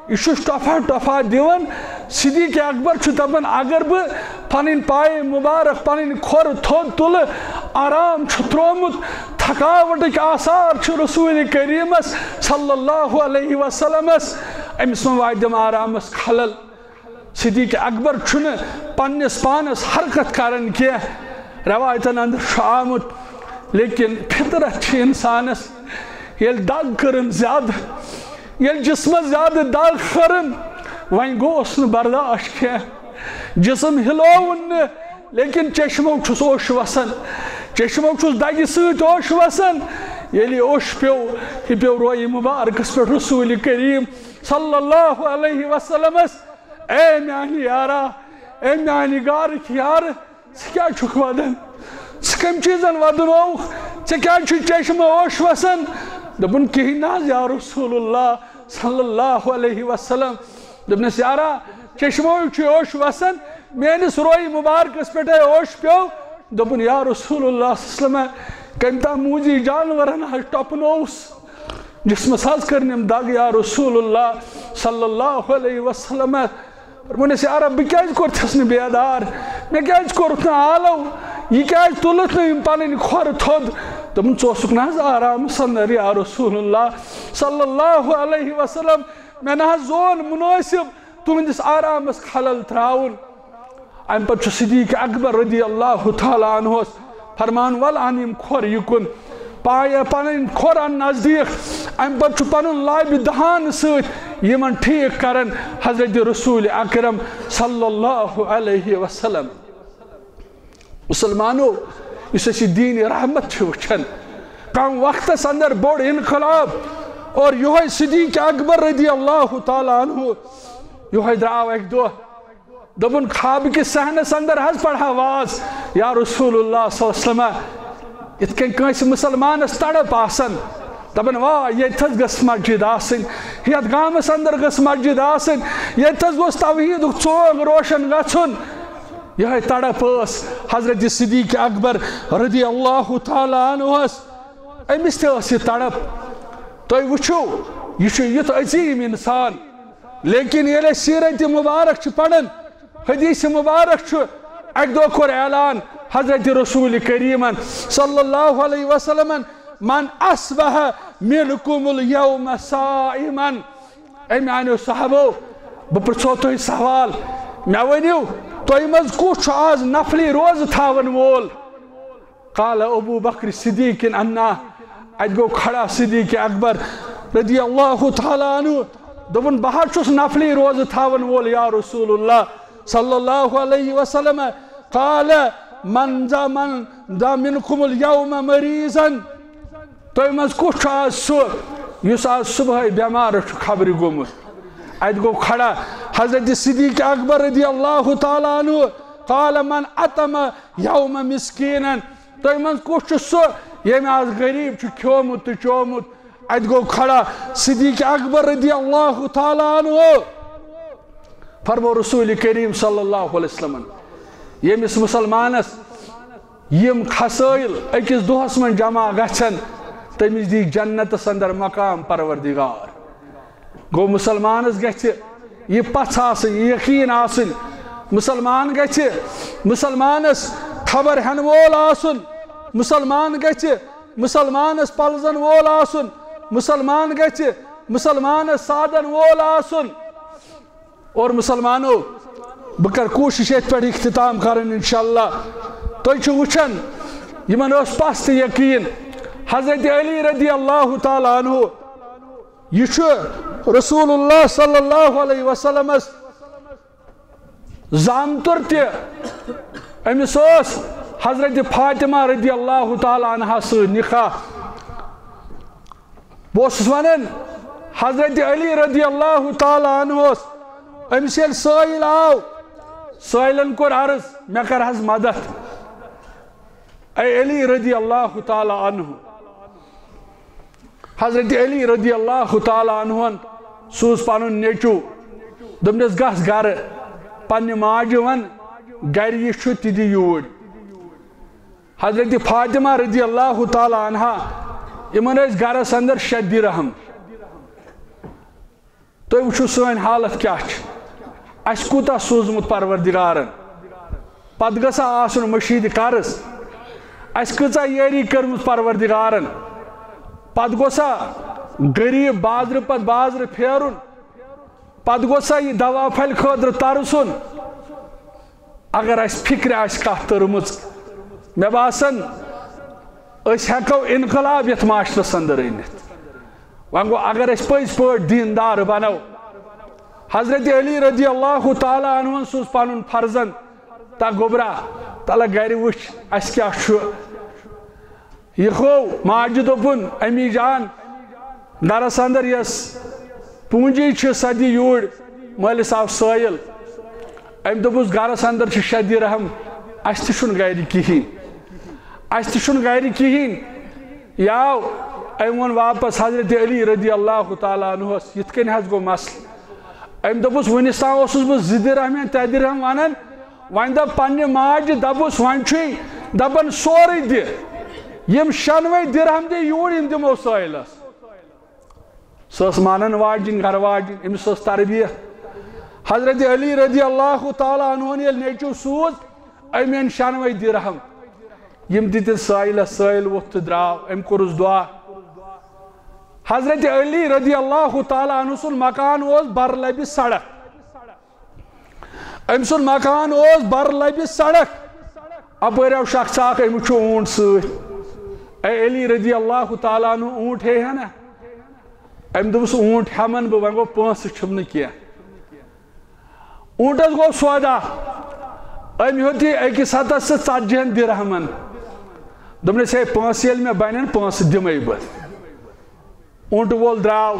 یہ چھس ٹفا ٹفا دیون صدیق اکبر چھ دپن اگر بہ پانین پائے مبارک پانین کھور تھوت تل آرام چھ ترومت تھکاوٹک آثار چھ رسول کریمس صلی اللہ علیہ وسلم امس وادم آرامس خلل صدیق اکبر چھن پنس پانس حرکت کرن کی روایتن اندر آمت لیکن فطرت چھ انسانس یل داغ کرن زیادہ یل جسم زیادہ داغ کرن وین گوس برداشت کی جسم ہلوون لیکن چشمو چھس اوش وسن چشمو چھس دگہ ست اوش وسن یلی اوش پیو یہ پیو روی مبارکس پہ رسول کریم صلی اللہ علیہ وسلم اے میانی یارا اے میانی گارک یار کیا چھک ودن کم چیزن ودنوک کیا چشمہ اوش وسن دپن کہین ناز یا رسول اللہ صلی اللہ علیہ وسلم دپنس یارا چشمہ اوش وسن میانس روئی مبارکس پہ اوش پیو دپن یا رسول اللہ صلی اللہ علیہ وسلم کمتا موجی جانورن ٹپنوس جسمس حض کرنیم دگ یا رسول اللہ صلی اللہ علیہ وسلم ونس یارا بہ کورتس نا بیدار مے کورت نا آلو یہ تلت نا پن کھور تھود دپن ثوسک نا آرام سندر یا رسول اللہ صلی اللہ علیہ وسلم مے نا زون مناسب تہندس آرامس خلل تراؤن ام پتہ صدیق اکبر رضی اللہ تعالیٰ عنہ فرمان ول ان یم کھور یکن پایا پن کھور ان نزدیک ام پتہ پن لابہ دہان ست یمن ٹھیک کرن حضرت رسول اکرم صلی اللہ علیہ وسلم مسلمانو اس دین رحمت وچھن کم وقتس اندر بوڑ انقلاب اور یہ صدیق اکبر رضی اللہ تعالیٰ عنہ یہ دراو ایک دو دپن خواب کس صحنس اندر حض پڑھا آواز یا رسول اللہ صلی اللہ علیہ وسلم ات کن کنس مسلمانس تڑپ آسن دپن واہ یتھس گس مسجد آسن یت گامس اندر گس مسجد آسن یتھس گوس توحید ژوگ روشن گژھن یہ تڑپ اس حضرت صدیق اکبر رضی اللہ تعالیٰ عنہ امس تہ یہ تڑپ تھی وچھو یہ یت عظیم انسان لیکن یل سیرت مبارک پڑھن حدیث مبارک اک دو کور اعلان حضرت رسول کریم صلی اللہ علیہ وسلم من اصبح منکم اليوم صائما اے میانیو صحابو بہ پرژھو تہ سوال مے ونیو تہ مز کس آز نفلی روز تھاون وول قال ابو بکر صدیق انا ات گو کھڑا صدیق اکبر رضی اللہ تعالیٰ عنہ دپن بہ چھس نفلی روز تھاون وول یا رسول اللہ صلی اللہ علیہ وسلم قال من ذا منکم اليوم مریضا تہ مز کس آز سہ یس آز صبح بیمار خبر گومت ات گو کھڑا حضرت صدیق اکبر رضی اللہ تعالیٰ عنہ قال من اتم یوم مسکینا تہ مز کس سہ یم آز غریب کھیومت تو چومت ات گو کھڑا صدیق اکبر رضی اللہ تعالیٰ عنہ فرمو رسول کریم صلی اللہ علیہ وسلم یمس مسلمانس یم خسائل اکس دہس من جمع گھن تمس دی جنتس اندر مقام پروردگار گو مسلمانس گھ یہ پژھ آسن یہ یقین آسن مسلمان گھ مسلمانس خبر ہن وول آسن مسلمان گھ مسلمانس پلزن وول آسن مسلمان گھ مسلمانس سادن وول آسن اور مسلمانو بہ کر کوشش ات پہ اختتام کرن انشاءاللہ تھی وچھن یمن اس پست یقین حضرت علی رضی اللہ تعالیٰ عنہ یہ رسول اللہ صلی اللہ علیہ وسلم زامتر تہ امس حضرت فاطمہ رضی اللہ تعالیٰ عنہ ست نکاح بہس ونان حضرت علی رضی اللہ تعالیٰ عنہ امس یل سائل آو سائلن کور عرض مے کر حض مدد اے علی رضی اللہ تعالیٰ عنہ حضرت علی رضی اللہ تعالیٰ عنہ سوز پن نیچو دپنس گھس گر پنہ ماجہ ون گر یہ تہ دی یور حضرت فاطمہ رضی اللہ تعالیٰ عنہ یمن گرس اندر 6 درہم تھی وچھو سن حالت کیا اس کوتا سوزمت پروردگارن پت گژھا آسن مشید قرض اس کۭژا یاری کٔرمٕژ پروردگارن پت گوٚژھا غریب بازر پت بازر پھیرُن پت گوٚژھا یہ دوا پھلہِ خٲطرٕ ترسُن اگر اس فکر آسہِ کتھ تٔرمٕژ مےٚ باسان أسۍ ہٮ۪کو انقلاب یتھ معاشرس اندر أنِتھ وۄنۍ گوٚو اگر أسۍ پٔزۍ پٲٹھۍ دیندار بنو حضرت علی رضی اللہ تعالیٰ عنہ سوز پنن فرزن تا گوبرا تلا گھر وچ اس کیا چھُ یہ خو ماجہِ دوٚپُن امی جان گرس اندر یس پونجی چھ صدی یور مٲلِس آو سٲیِل أمۍ دوٚپُس گرس اندر چھ 6 درہم اس تہِ چھُنہٕ گھرِ کِہیٖنۍ اس تشن گھر کہین یاو ام ون واپس حضرت علی رضی اللہ تعالیٰ عنہ یت کن حض گو مسل ام دپس ونس تام اوسس بہ 2 درہم یا 3 درہم ونان ون دپ پنہ ماجہ دپس ون چھ دپن سورے دِ یم 96 درہم دے یور یم دمو سٲحلس سس مانن واجن گھر واجن امس سس تربیت حضرت علی رضی اللہ تعالیٰ عنہ یل نیچو سوز امین 96 درہم یم دتن سٲحلس سٲحل ووتھ تہ دراو ام کورس دعا حضرت علی رضی اللہ تعالیٰ عنہ سن مکان اوس برلبہ سڑک ام سن مکان اوس برلبہ سڑک اپر آو شخص اخ ام چھ اونٹ ست اے علی رضی اللہ تعالیٰ عنہ اونٹ ہے نا ام دپس اونٹ ہمن بہ ون گو پونسہ چھم نہ کینہ اونٹس گو سودا ام ہیوت یہ أکس ہتس 40 درہمن دپنس ہے پونسہ یل مے بنن پونسہ دمے بہ اونٹ وول دراو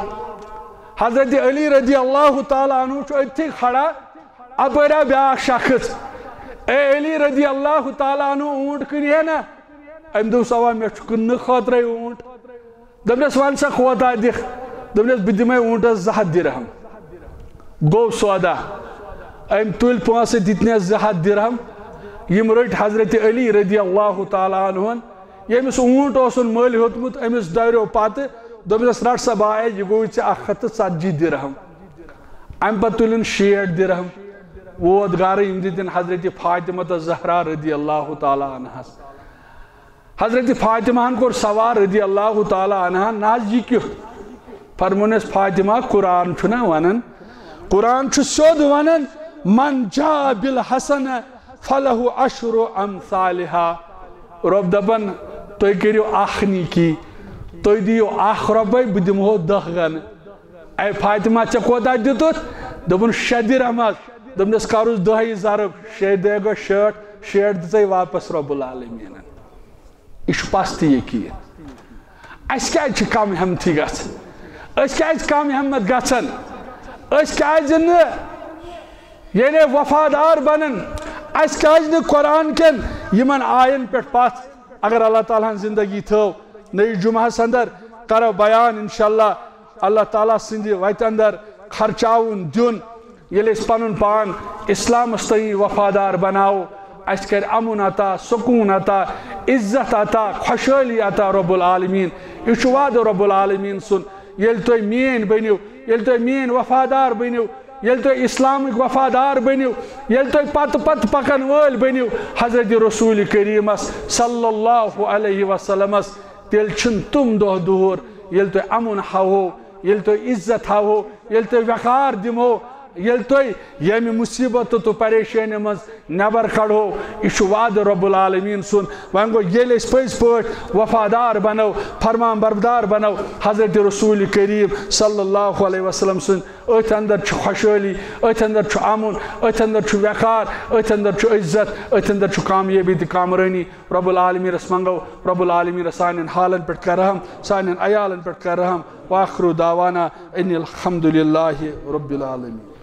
حضرت علی رضی اللہ تعالیٰ عنہ چھ اتھی کھڑا اپر آو بیاکھ شخص اے علی رضی اللہ تعالیٰ عنہ اونٹ کن ہے نا ام دوس اوا مے چھ کن خاطر اونٹ دپنس ون سا کوتا دکھ دپنس بہ دمے اونٹس 2 درہم گو سودا ام تل پونسہ دتنس 2 درہم یم رٹ حضرت علی رضی اللہ تعالیٰ عنہ یمس اونٹ اوسن مل ہیوتمت امس دریو پتہ دپنس رٹ سا بایا یہ گو 140 درہم ام پتہ تلن 60 درہم ووت گھر یم دتن حضرت فاطمہ زہرا رضی اللہ تعالیٰ عنہ حضرت فاطمہ کور سوار رضی اللہ تعالیٰ عنہ ناز یہ کیت فرمونس فاطمہ قرآن چھنا ونن قرآن چھ سیود ونن من جاء بالحسن فلہ 10 امثالها رب دپن تُہۍ کٔرِو اکھ نیکی تُہۍ دِیِو 1 رۄپے بہٕ دِمہو 10 گنہٕ اے فاطمہ ژےٚ کوتاہ دِتُتھ دوٚپُن 6 درہم حظ دوٚپنس کرُس 10 ضرب 6 دے گو 60 دِژے واپس رب العالمیٖنن یہ پستی یقین اس کیا کم ہمتی گھن اس کیا کم ہمت گھن اس کیا یعنی وفادار بنن اس کیا قرآن کن یمن آین پہ پت اگر اللہ تعالیٰ زندگی تھو نئی جمعہ اندر کرو بیان انشاءاللہ اللہ تعالیٰ سندی وت اندر خرچاون دن یل اس پن پان اسلام تین وفادار بناو اس کر امن عطا سکون عطا عزت عطا خوشحالی عطا رب العالمین یہ وعد رب العالمین سن یل تو مین بنیو یل تو مین وفادار بنیو یل تو اسلامک وفادار بنیو یل تو پت پکن ول بنیو حضرت رسول کریم صلی اللہ علیہ وسلم تیل چھن تم دہ دور یل تو امن ہاو یل تو عزت ہاو یل تو وقار دمو یل تو یم مصیبت تو پریشانی مز نبر کڑو یہ وعد رب العالمین سن ون گو یل اس پز پہ وفادار بنو فرمان بردار بنو حضرت رسول کریم صلی اللہ علیہ وسلم سن ات اندر خوشحالی ات اندر امن ات اندر وقار ات اندر عزت ات اندر کامیابی تو کامرانی رب العالمین رس منگو رب العالمین سان حالن پہ کرہم سان عیالن پہ کرہم واخر دعوانا ان الحمد للہ رب العالمین